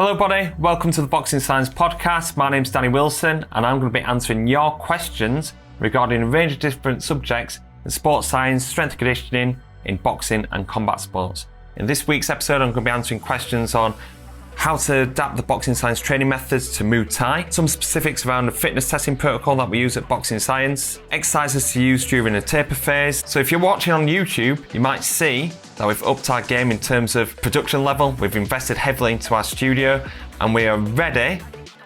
Hello buddy, welcome to the Boxing Science Podcast. My name's Danny Wilson and I'm going to be answering your questions regarding a range of different subjects in sports science, strength and conditioning, in boxing and combat sports. In this week's episode I'm going to be answering questions on how to adapt the boxing science training methods to Muay Thai, some specifics around the fitness testing protocol that we use at Boxing Science, exercises to use during a taper phase. So if you're watching on YouTube, you might see that we've upped our game in terms of production level. We've invested heavily into our studio and we are ready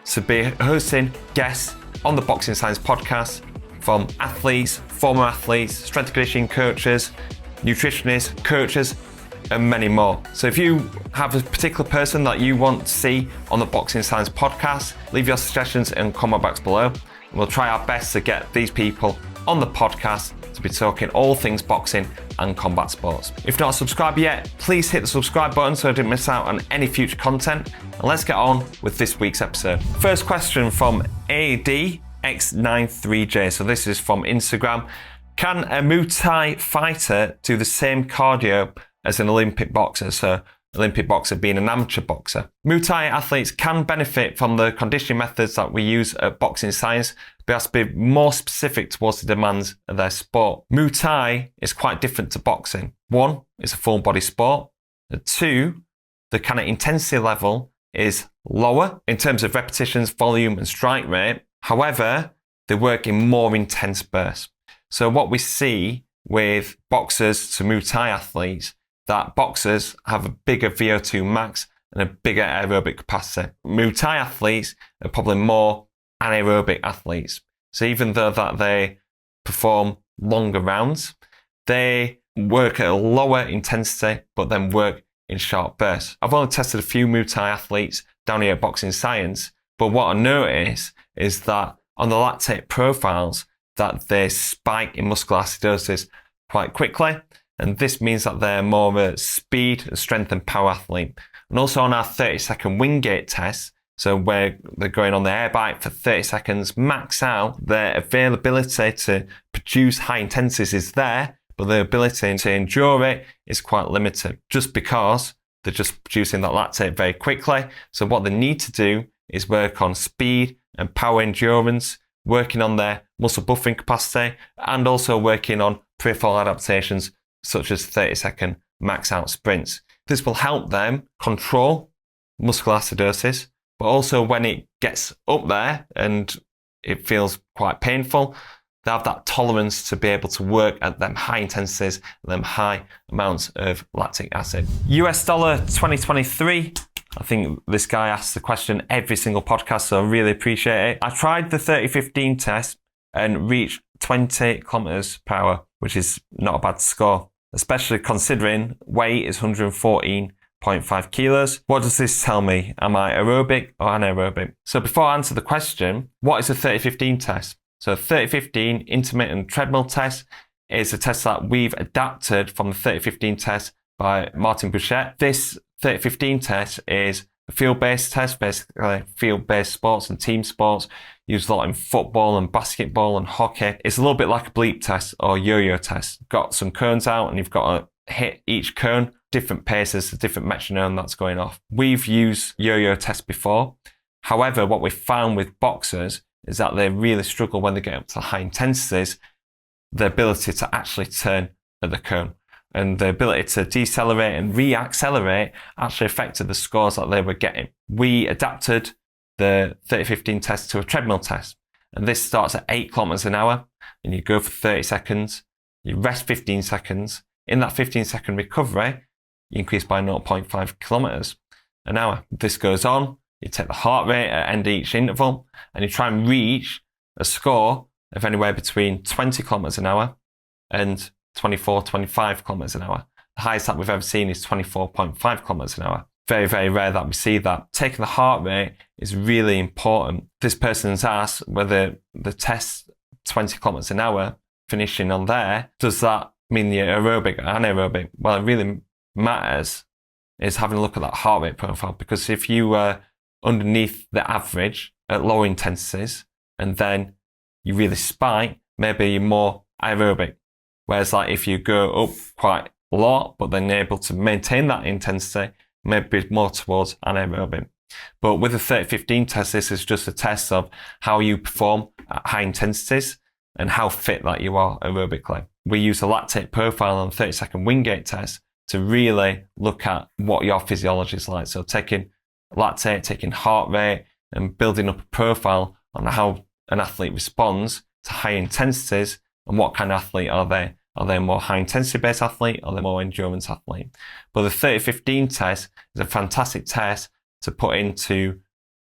to be hosting guests on the Boxing Science podcast from athletes, former athletes, strength and conditioning coaches, nutritionists, coaches, and many more. So if you have a particular person that you want to see on the Boxing Science podcast, leave your suggestions in the comment box below. And we'll try our best to get these people on the podcast to be talking all things boxing and combat sports. If not subscribed yet, please hit the subscribe button so I don't miss out on any future content. And let's get on with this week's episode. First question from ADX93J. So this is from Instagram. Can a Muay Thai fighter do the same cardio as an Olympic boxer? So Olympic boxer being an amateur boxer. Muay Thai athletes can benefit from the conditioning methods that we use at Boxing Science, but has to be more specific towards the demands of their sport. Muay Thai is quite different to boxing. One, it's a full body sport. And two, the kind of intensity level is lower in terms of repetitions, volume and strike rate. However, they work in more intense bursts. So what we see with boxers to Muay Thai athletes, that boxers have a bigger VO2 max and a bigger aerobic capacity. Muay Thai athletes are probably more anaerobic athletes. So even though that they perform longer rounds, they work at a lower intensity, but then work in short bursts. I've only tested a few Muay Thai athletes down here at Boxing Science, but what I notice is that on the lactate profiles, that they spike in muscular acidosis quite quickly. And this means that they're more of a speed, strength and power athlete. And also on our 30-second Wingate test, so where they're going on the air bike for 30 seconds, max out, their availability to produce high intensities is there, but the ability to endure it is quite limited just because they're just producing that lactate very quickly. So what they need to do is work on speed and power endurance, working on their muscle buffering capacity, and also working on peripheral adaptations such as 30-second max out sprints. This will help them control muscular acidosis, but also when it gets up there and it feels quite painful, they have that tolerance to be able to work at them high intensities, them high amounts of lactic acid. US dollar 2023. I think this guy asks the question every single podcast, so I really appreciate it. I tried the 30-15 test and reached 20 kilometers per hour, which is not a bad score, especially considering weight is 114.5 kilos. What does this tell me? Am I aerobic or anaerobic? So before I answer the question, what is a 30-15 test? So 30-15 intermittent treadmill test is a test that we've adapted from the 30-15 test by Martin Bouchette. This 30-15 test is a field-based test, basically field-based sports and team sports, used a lot in football and basketball and hockey. It's a little bit like a bleep test or yo-yo test. Got some cones out and you've got to hit each cone, different paces, a different metronome that's going off. We've used yo-yo tests before. However, what we've found with boxers is that they really struggle when they get up to high intensities, the ability to actually turn at the cone. And the ability to decelerate and re-accelerate actually affected the scores that they were getting. We adapted the 30-15 test to a treadmill test. And this starts at 8 kilometers an hour and you go for 30 seconds, you rest 15 seconds. In that 15-second recovery, you increase by 0.5 kilometers an hour. This goes on, you take the heart rate at end of each interval and you try and reach a score of anywhere between 20 kilometers an hour and 25 kilometers an hour. The highest that we've ever seen is 24.5 kilometers an hour. Very, very rare that we see that. Taking the heart rate is really important. This person's asked whether the test 20 kilometers an hour, finishing on there, does that mean you're aerobic or anaerobic? Well, it really matters is having a look at that heart rate profile, because if you were underneath the average at low intensities and then you really spike, maybe you're more aerobic. Whereas like if you go up quite a lot, but then you're able to maintain that intensity, maybe more towards anaerobic. But with the 30-15 test, this is just a test of how you perform at high intensities and how fit that you are aerobically. We use a lactate profile on the 30-second Wingate test to really look at what your physiology is like. So taking lactate, taking heart rate, and building up a profile on how an athlete responds to high intensities and what kind of athlete are they. Are they a more high intensity based athlete or are they more endurance athlete? But the 30-15 test is a fantastic test to put into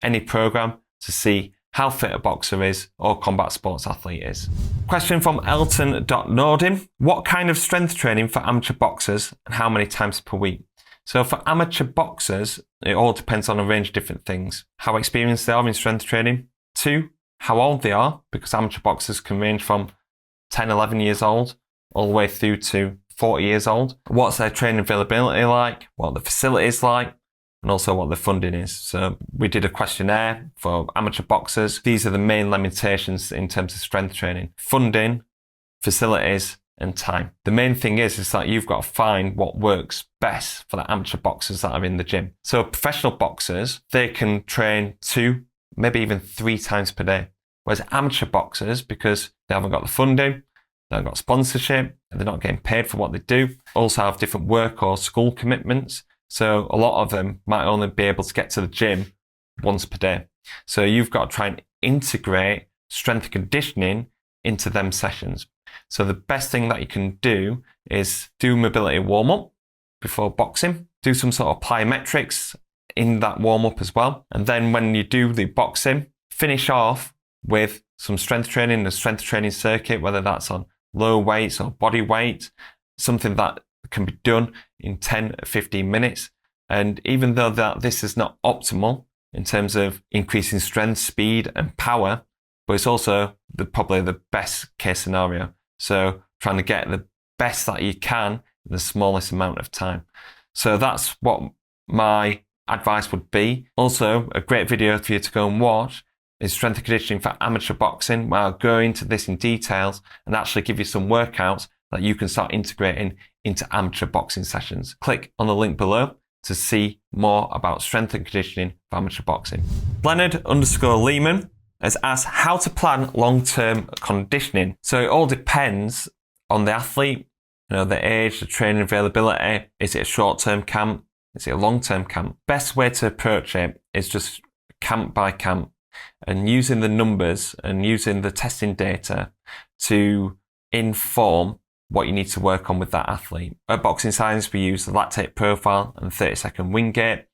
any program to see how fit a boxer is or combat sports athlete is. Question from Elton.Nordim. What kind of strength training for amateur boxers and how many times per week? So for amateur boxers, it all depends on a range of different things. How experienced they are in strength training. 2, how old they are, because amateur boxers can range from 10, 11 years old all the way through to 40 years old. What's their training availability like? What the facilities like? And also what the funding is. So we did a questionnaire for amateur boxers. These are the main limitations in terms of strength training: funding, facilities, and time. The main thing is that you've got to find what works best for the amateur boxers that are in the gym. So professional boxers, they can train 2, maybe even 3 times per day. Whereas amateur boxers, because they haven't got the funding, they haven't got sponsorship, and they're not getting paid for what they do, also have different work or school commitments. So a lot of them might only be able to get to the gym once per day. So you've got to try and integrate strength and conditioning into them sessions. So the best thing that you can do is do mobility warm-up before boxing, do some sort of plyometrics in that warm-up as well. And then when you do the boxing, finish off with some strength training, a strength training circuit, whether that's on low weights or body weight, something that can be done in 10 or 15 minutes. And even though that this is not optimal in terms of increasing strength, speed and power, but it's also probably the best case scenario. So trying to get the best that you can in the smallest amount of time. So that's what my advice would be. Also, a great video for you to go and watch is strength and conditioning for amateur boxing, where I'll go into this in details and actually give you some workouts that you can start integrating into amateur boxing sessions. Click on the link below to see more about strength and conditioning for amateur boxing. Leonard_Lehman has asked how to plan long-term conditioning. So it all depends on the athlete, the age, the training availability. Is it a short-term camp? Is it a long-term camp? Best way to approach it is just camp by camp and using the numbers and using the testing data to inform what you need to work on with that athlete. At Boxing Science, we use the lactate profile and 30-second Wingate,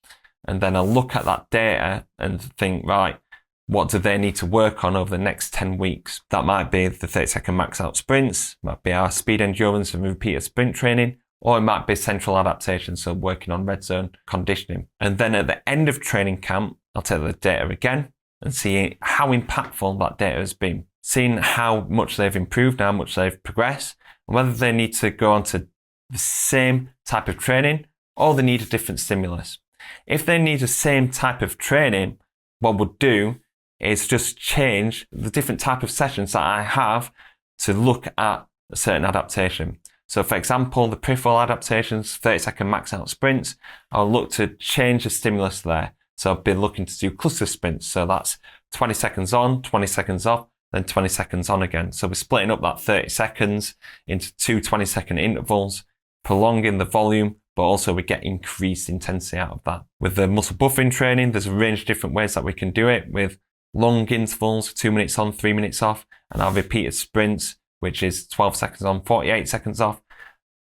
and then I'll look at that data and think, right, what do they need to work on over the next 10 weeks? That might be the 30-second max out sprints, might be our speed endurance and repeated sprint training, or it might be central adaptation, so working on red zone conditioning. And then at the end of training camp, I'll take the data again and see how impactful that data has been, seeing how much they've improved, how much they've progressed, and whether they need to go on to the same type of training or they need a different stimulus. If they need the same type of training, what we'll do is just change the different type of sessions that I have to look at a certain adaptation. So for example, the peripheral adaptations, 30-second max out sprints, I'll look to change the stimulus there. So I've been looking to do cluster sprints. So that's 20 seconds on, 20 seconds off, then 20 seconds on again. So we're splitting up that 30 seconds into 2 20-second intervals, prolonging the volume, but also we get increased intensity out of that. With the muscle buffering training, there's a range of different ways that we can do it with long intervals, 2 minutes on, 3 minutes off, and our repeated sprints, which is 12 seconds on, 48 seconds off.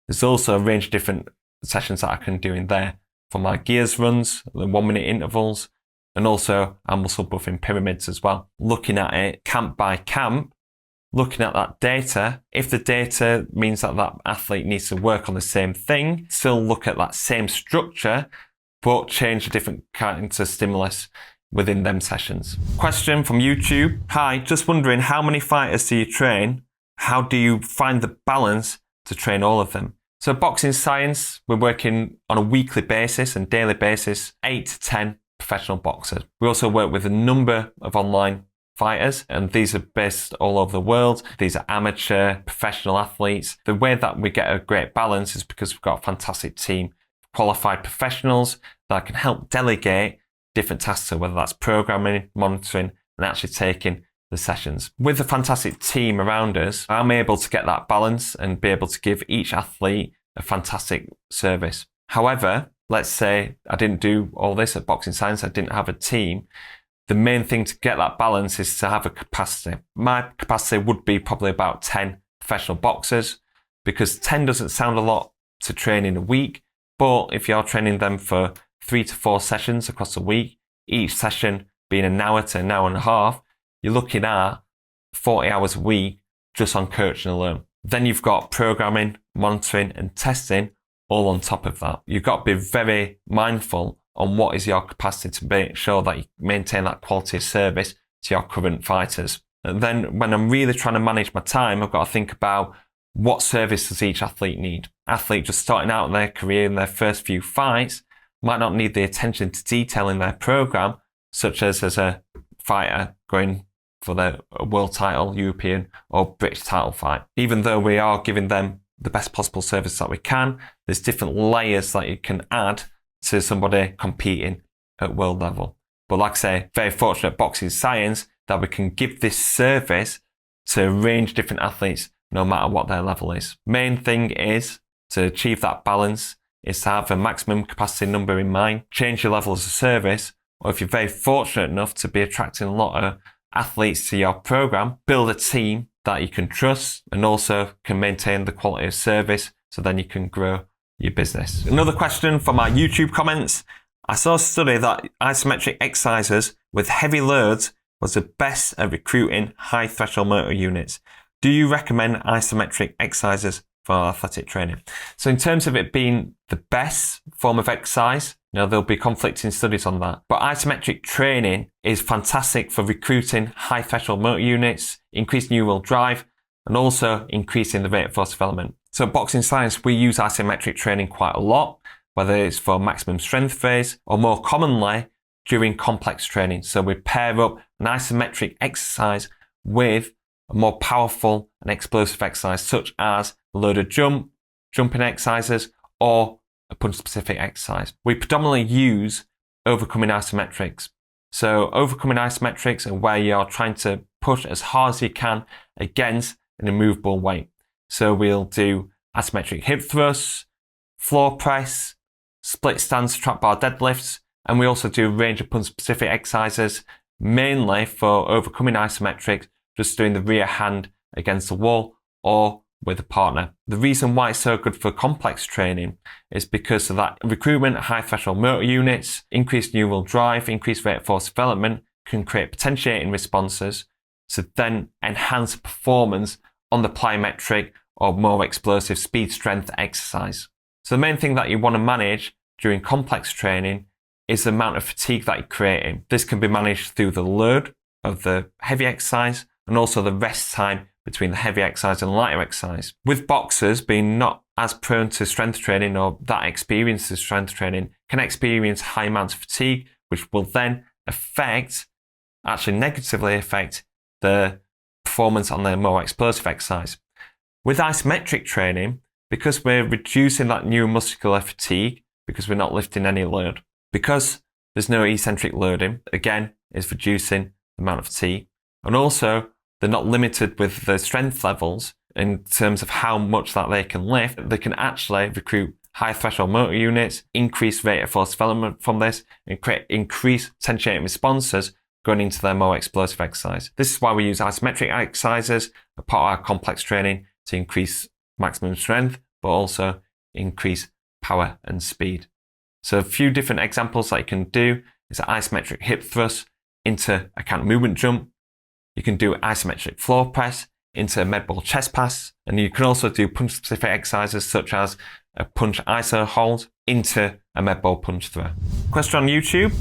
There's also a range of different sessions that I can do in there for my gears runs, the 1 minute intervals, and also our muscle buffing pyramids as well. Looking at it camp by camp, looking at that data. If the data means that that athlete needs to work on the same thing, still look at that same structure, but change a different kind of stimulus within them sessions. Question from YouTube. Hi, just wondering how many fighters do you train? How do you find the balance to train all of them? So Boxing Science, we're working on a weekly basis and daily basis, 8 to 10 professional boxers. We also work with a number of online fighters, and these are based all over the world. These are amateur, professional athletes. The way that we get a great balance is because we've got a fantastic team, qualified professionals that can help delegate different tasks, so whether that's programming, monitoring, and actually taking the sessions. With a fantastic team around us, I'm able to get that balance and be able to give each athlete a fantastic service. However, let's say I didn't do all this at Boxing Science, I didn't have a team. The main thing to get that balance is to have a capacity. My capacity would be probably about 10 professional boxers, because 10 doesn't sound a lot to train in a week, but if you're training them for 3 to 4 sessions across a week, each session being an hour to an hour and a half, you're looking at 40 hours a week just on coaching alone. Then you've got programming, monitoring and testing all on top of that. You've got to be very mindful on what is your capacity to make sure that you maintain that quality of service to your current fighters. And then when I'm really trying to manage my time, I've got to think about what service does each athlete need. Athlete just starting out in their career in their first few fights might not need the attention to detail in their program, such as a fighter going for their world title, European or British title fight. Even though we are giving them the best possible service that we can, there's different layers that you can add to somebody competing at world level. But like I say, very fortunate at Boxing Science that we can give this service to a range of different athletes no matter what their level is. Main thing is to achieve that balance is to have a maximum capacity number in mind, change your levels of service, or if you're very fortunate enough to be attracting a lot of athletes to your program, build a team that you can trust and also can maintain the quality of service, so then you can grow your business. Another question from my YouTube comments. I saw a study that isometric exercises with heavy loads was the best at recruiting high threshold motor units. Do you recommend isometric exercises for athletic training? So in terms of it being the best form of exercise, there'll be conflicting studies on that. But isometric training is fantastic for recruiting high threshold motor units, increased neural drive, and also increasing the rate of force development. So at Boxing Science, we use isometric training quite a lot, whether it's for maximum strength phase or more commonly during complex training. So we pair up an isometric exercise with a more powerful and explosive exercise, such as loaded jumping exercises, or a punch-specific exercise. We predominantly use overcoming isometrics. So overcoming isometrics are where you're trying to push as hard as you can against an immovable weight. So we'll do isometric hip thrusts, floor press, split stance trap bar deadlifts, and we also do a range of punch-specific exercises, mainly for overcoming isometrics, just doing the rear hand against the wall or with a partner. The reason why it's so good for complex training is because of that recruitment of high threshold motor units, increased neural drive, increased rate of force development can create potentiating responses to then enhance performance on the plyometric or more explosive speed strength exercise. So the main thing that you want to manage during complex training is the amount of fatigue that you're creating. This can be managed through the load of the heavy exercise and also the rest time between the heavy exercise and lighter exercise. With boxers being not as prone to strength training or that experience to strength training, can experience high amounts of fatigue, which will then actually negatively affect the performance on the more explosive exercise. With isometric training, because we're reducing that neuromuscular fatigue, because we're not lifting any load, because there's no eccentric loading, again, is reducing the amount of fatigue. And also, they're not limited with the strength levels in terms of how much that they can lift. They can actually recruit high threshold motor units, increase rate of force development from this, and create increased potentiating responses going into their more explosive exercise. This is why we use isometric exercises as part of our complex training to increase maximum strength, but also increase power and speed. So a few different examples that you can do is an isometric hip thrust into a counter movement jump. You can do isometric floor press into a med ball chest pass, and you can also do punch specific exercises such as a punch iso hold into a med ball punch throw. Question on YouTube: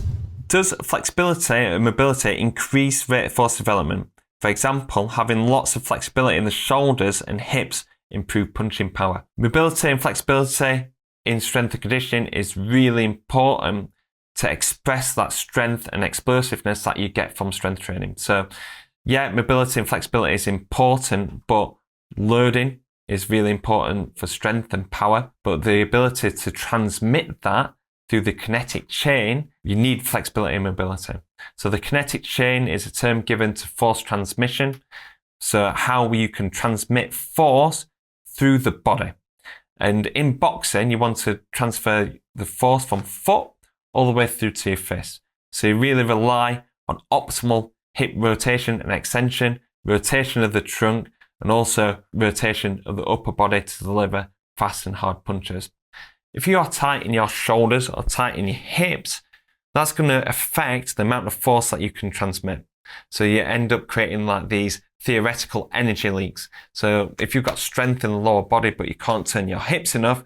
does flexibility and mobility increase rate of force development? For example, having lots of flexibility in the shoulders and hips improve punching power. Mobility and flexibility in strength and conditioning is really important to express that strength and explosiveness that you get from strength training. So yeah, mobility and flexibility is important, but loading is really important for strength and power. But the ability to transmit that through the kinetic chain, you need flexibility and mobility. So the kinetic chain is a term given to force transmission. So how you can transmit force through the body. And in boxing, you want to transfer the force from foot all the way through to your fist. So you really rely on optimal hip rotation and extension, rotation of the trunk, and also rotation of the upper body to deliver fast and hard punches. If you are tight in your shoulders or tight in your hips, that's going to affect the amount of force that you can transmit. So you end up creating like these theoretical energy leaks. So if you've got strength in the lower body, but you can't turn your hips enough,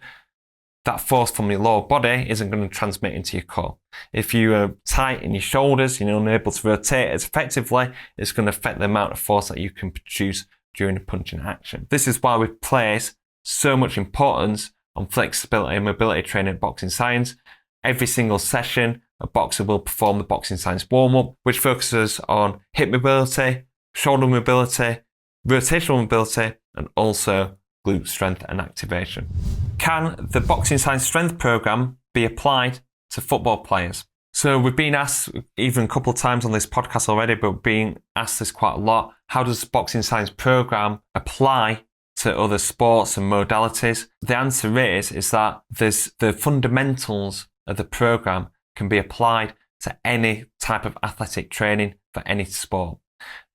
that force from your lower body isn't going to transmit into your core. If you are tight in your shoulders, you're unable to rotate as effectively, it's going to affect the amount of force that you can produce during a punching action. This is why we place so much importance on flexibility and mobility training at Boxing Science. Every single session, a boxer will perform the Boxing Science warm-up, which focuses on hip mobility, shoulder mobility, rotational mobility, and also glute strength and activation. Can the Boxing Science Strength Program be applied to football players? So we've been asked even a couple of times on this podcast already, but being asked this quite a lot. How does the Boxing Science Program apply to other sports and modalities? The answer is that there's the fundamentals of the program can be applied to any type of athletic training for any sport.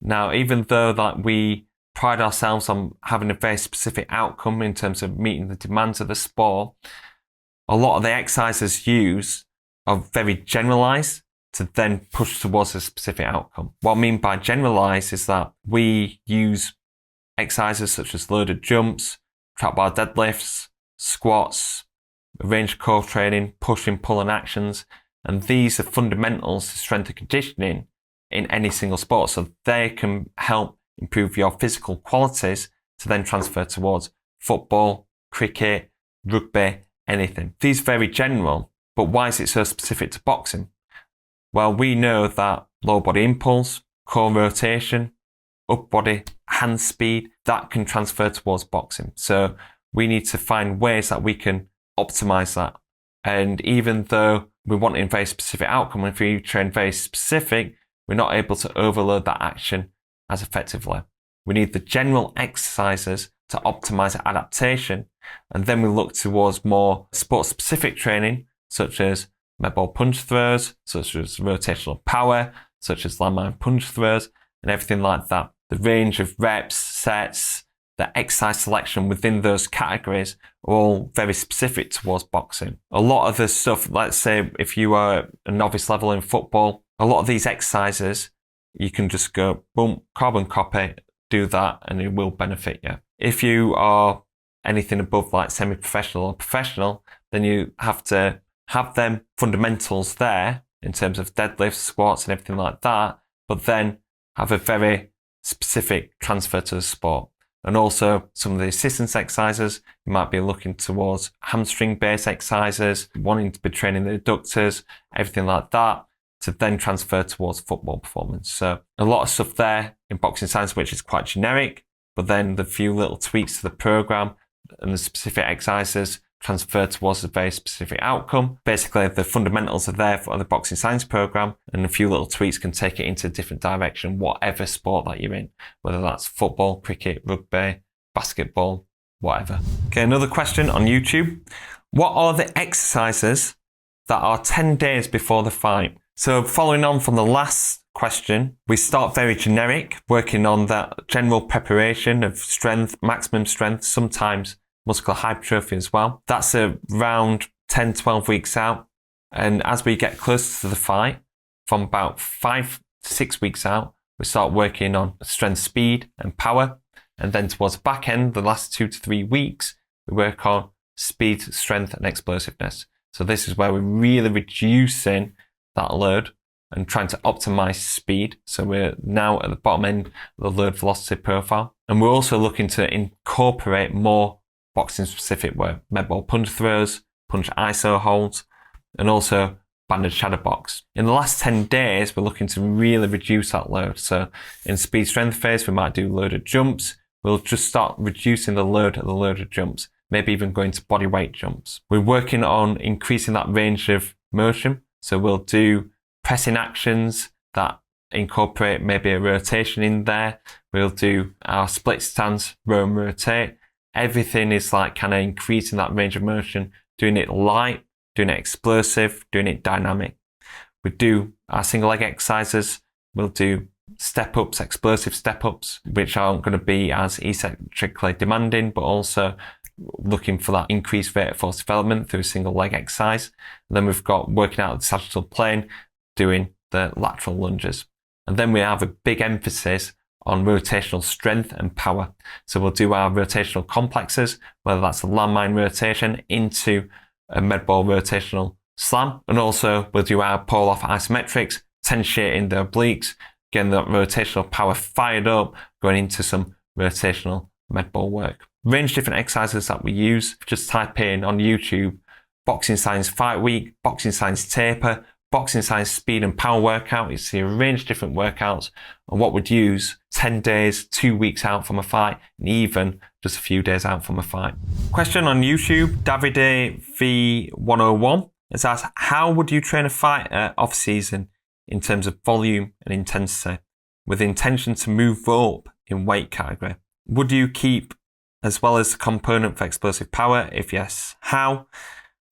Now, even though that we pride ourselves on having a very specific outcome in terms of meeting the demands of the sport, a lot of the exercises used are very generalized to then push towards a specific outcome. What I mean by generalized is that we use exercises such as loaded jumps, trap bar deadlifts, squats, range core training, pushing, pulling actions, and these are fundamentals to strength and conditioning in any single sport. So they can help improve your physical qualities to then transfer towards football, cricket, rugby, anything. These are very general, but why is it so specific to boxing? Well, we know that lower body impulse, core rotation, upper body hand speed, that can transfer towards boxing. So we need to find ways that we can optimize that. And even though we want a very specific outcome, if we train very specific, we're not able to overload that action as effectively. We need the general exercises to optimize adaptation, and then we look towards more sport-specific training, such as med ball punch throws, such as rotational power, such as landmine punch throws, and everything like that. The range of reps, sets, the exercise selection within those categories are all very specific towards boxing. A lot of the stuff, let's say if you are a novice level in football, a lot of these exercises, you can just go, boom, carbon copy, do that, and it will benefit you. If you are anything above like semi-professional or professional, then you have to have them fundamentals there in terms of deadlifts, squats, and everything like that, but then have a very specific transfer to the sport. And also some of the assistance exercises, you might be looking towards hamstring-based exercises, wanting to be training the adductors, everything like that, to then transfer towards football performance. So a lot of stuff there in Boxing Science, which is quite generic, but then the few little tweaks to the program and the specific exercises transfer towards a very specific outcome. Basically, the fundamentals are there for the Boxing Science program, and a few little tweaks can take it into a different direction, whatever sport that you're in, whether that's football, cricket, rugby, basketball, whatever. Okay, another question on YouTube. What are the exercises that are 10 days before the fight? So following on from the last question, we start very generic, working on that general preparation of strength, maximum strength, sometimes muscular hypertrophy as well. That's around 10, 12 weeks out. And as we get closer to the fight, from about 5 to 6 weeks out, we start working on strength, speed, and power. And then towards the back end, the last 2 to 3 weeks, we work on speed, strength, and explosiveness. So this is where we're really reducing that load and trying to optimize speed. So we're now at the bottom end of the load velocity profile. And we're also looking to incorporate more boxing specific work, med ball punch throws, punch iso holds, and also banded shadow box. In the last 10 days, we're looking to really reduce that load. So in speed strength phase, we might do loaded jumps. We'll just start reducing the load of the loaded jumps, maybe even going to body weight jumps. We're working on increasing that range of motion. So we'll do pressing actions that incorporate maybe a rotation in there. We'll do our split stance, row and rotate. Everything is like kind of increasing that range of motion, doing it light, doing it explosive, doing it dynamic. We do our single leg exercises. We'll do step-ups, explosive step-ups, which aren't going to be as eccentrically demanding, but also looking for that increased rate of force development through a single leg exercise. And then we've got working out the sagittal plane, doing the lateral lunges. And then we have a big emphasis on rotational strength and power. So we'll do our rotational complexes, whether that's a landmine rotation into a med ball rotational slam. And also we'll do our pull off isometrics, tensioning the obliques, getting that rotational power fired up, going into some rotational med ball work. Range of different exercises that we use. Just type in on YouTube, boxing science fight week, boxing science taper, boxing science speed and power workout. You see a range of different workouts and what would use 10 days, 2 weeks out from a fight, and even just a few days out from a fight. Question on YouTube, Davide V101 has asked, how would you train a fighter off season in terms of volume and intensity with the intention to move up in weight category? Would you keep as well as the component for explosive power? If yes, how?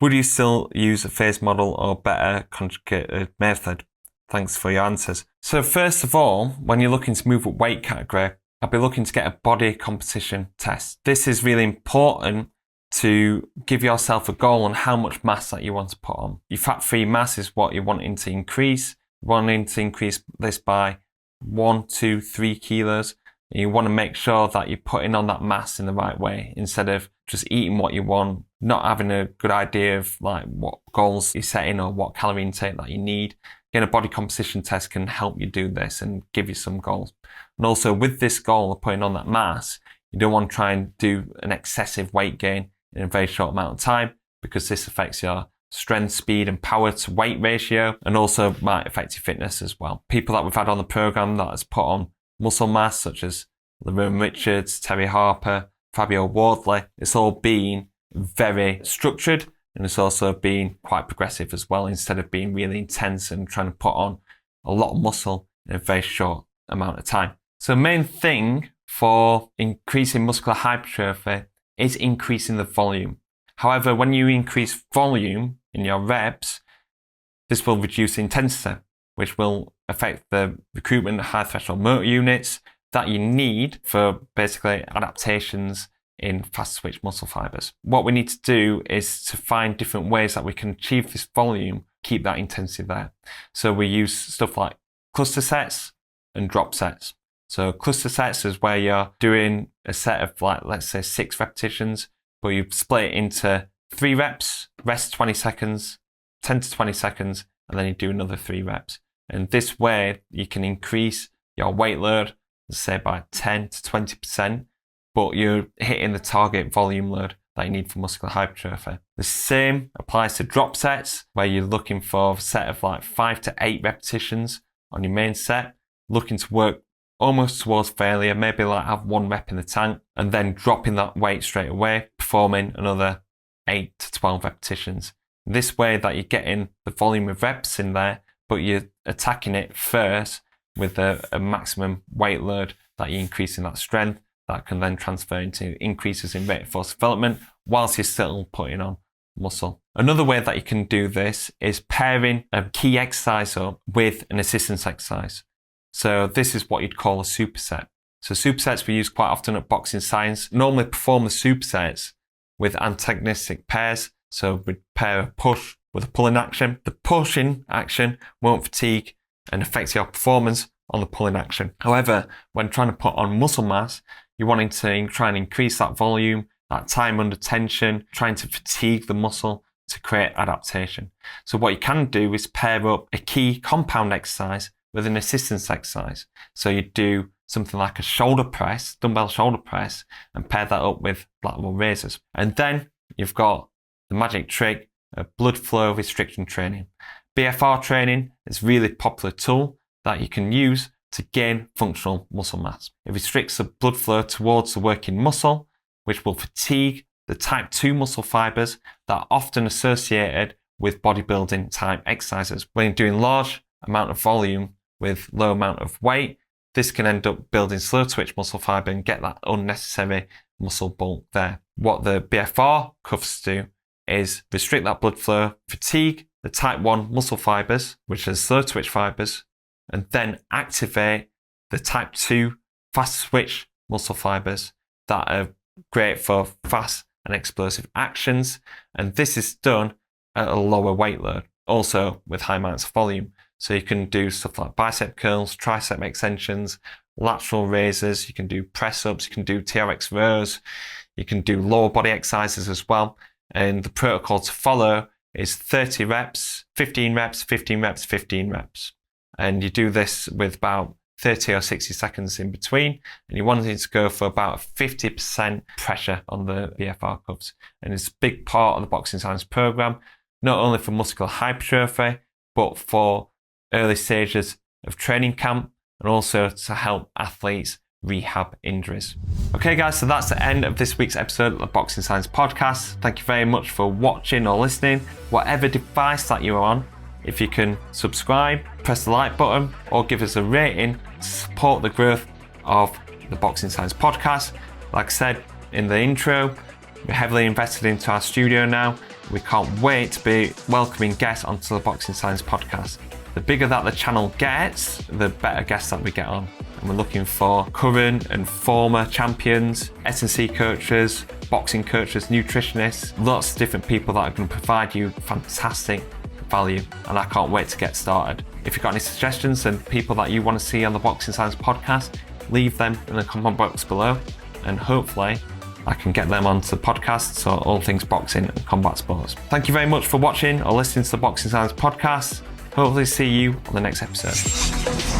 Would you still use a phase model or better conjugated method? Thanks for your answers. So first of all, when you're looking to move up weight category, I'll be looking to get a body composition test. This is really important to give yourself a goal on how much mass that you want to put on. Your fat-free mass is what you're wanting to increase. You're wanting to increase this by 1, 2, 3 kilos. And you want to make sure that you're putting on that mass in the right way instead of just eating what you want, not having a good idea of like what goals you're setting or what calorie intake that you need. Again, a body composition test can help you do this and give you some goals. And also with this goal of putting on that mass, you don't want to try and do an excessive weight gain in a very short amount of time because this affects your strength, speed and power to weight ratio and also might affect your fitness as well. People that we've had on the program that has put on muscle mass, such as Laverne Richards, Terry Harper, Fabio Wardley, it's all been very structured and it's also been quite progressive as well, instead of being really intense and trying to put on a lot of muscle in a very short amount of time. So the main thing for increasing muscular hypertrophy is increasing the volume. However, when you increase volume in your reps, this will reduce intensity, which will affect the recruitment of high threshold motor units that you need for basically adaptations in fast twitch muscle fibers. What we need to do is to find different ways that we can achieve this volume, keep that intensity there. So we use stuff like cluster sets and drop sets. So cluster sets is where you're doing a set of like, let's say 6 repetitions, but you split it into 3 reps, rest 20 seconds, 10 to 20 seconds, and then you do another 3 reps. And this way you can increase your weight load, let's say by 10 to 20%, but you're hitting the target volume load that you need for muscular hypertrophy. The same applies to drop sets, where you're looking for a set of like 5 to 8 repetitions on your main set, looking to work almost towards failure, maybe like have 1 rep in the tank, and then dropping that weight straight away, performing another 8 to 12 repetitions. This way that you're getting the volume of reps in there, but you're attacking it first with a maximum weight load that you're increasing that strength, that can then transfer into increases in rate of force development whilst you're still putting on muscle. Another way that you can do this is pairing a key exercise up with an assistance exercise. So this is what you'd call a superset. So supersets we use quite often at Boxing Science. Normally perform the supersets with antagonistic pairs. So we'd pair a push with a pulling action. The pushing action won't fatigue and affect your performance on the pulling action. However, when trying to put on muscle mass, you're wanting to try and increase that volume, that time under tension, trying to fatigue the muscle to create adaptation. So what you can do is pair up a key compound exercise with an assistance exercise. So you do something like a shoulder press, dumbbell shoulder press, and pair that up with lateral raises. And then you've got the magic trick of blood flow restriction training. BFR training is a really popular tool that you can use to gain functional muscle mass. It restricts the blood flow towards the working muscle, which will fatigue the type 2 muscle fibers that are often associated with bodybuilding type exercises. When you're doing large amount of volume with low amount of weight, this can end up building slow twitch muscle fiber and get that unnecessary muscle bulk there. What the BFR cuffs do is restrict that blood flow, fatigue the type 1 muscle fibers, which are slow twitch fibers, and then activate the type 2 fast twitch muscle fibers that are great for fast and explosive actions. And this is done at a lower weight load, also with high amounts of volume. So you can do stuff like bicep curls, tricep extensions, lateral raises, you can do press ups, you can do TRX rows, you can do lower body exercises as well. And the protocol to follow is 30 reps, 15 reps, 15 reps, 15 reps. And you do this with about 30 or 60 seconds in between. And you want it to go for about 50% pressure on the BFR cuffs. And it's a big part of the Boxing Science program, not only for muscular hypertrophy, but for early stages of training camp, and also to help athletes rehab injuries. Okay guys, so that's the end of this week's episode of the Boxing Science podcast. Thank you very much for watching or listening, whatever device that you're on. If you can subscribe, press the like button, or give us a rating to support the growth of the Boxing Science podcast. Like I said in the intro, we're heavily invested into our studio now. We can't wait to be welcoming guests onto the Boxing Science podcast. The bigger that the channel gets, the better guests that we get on. And we're looking for current and former champions, S&C coaches, boxing coaches, nutritionists, lots of different people that are going to provide you fantastic value. And I can't wait to get started. If you've got any suggestions and people that you want to see on the Boxing Science podcast, leave them in the comment box below. And hopefully I can get them onto the podcast, so all things boxing and combat sports. Thank you very much for watching or listening to the Boxing Science podcast. Hopefully see you on the next episode.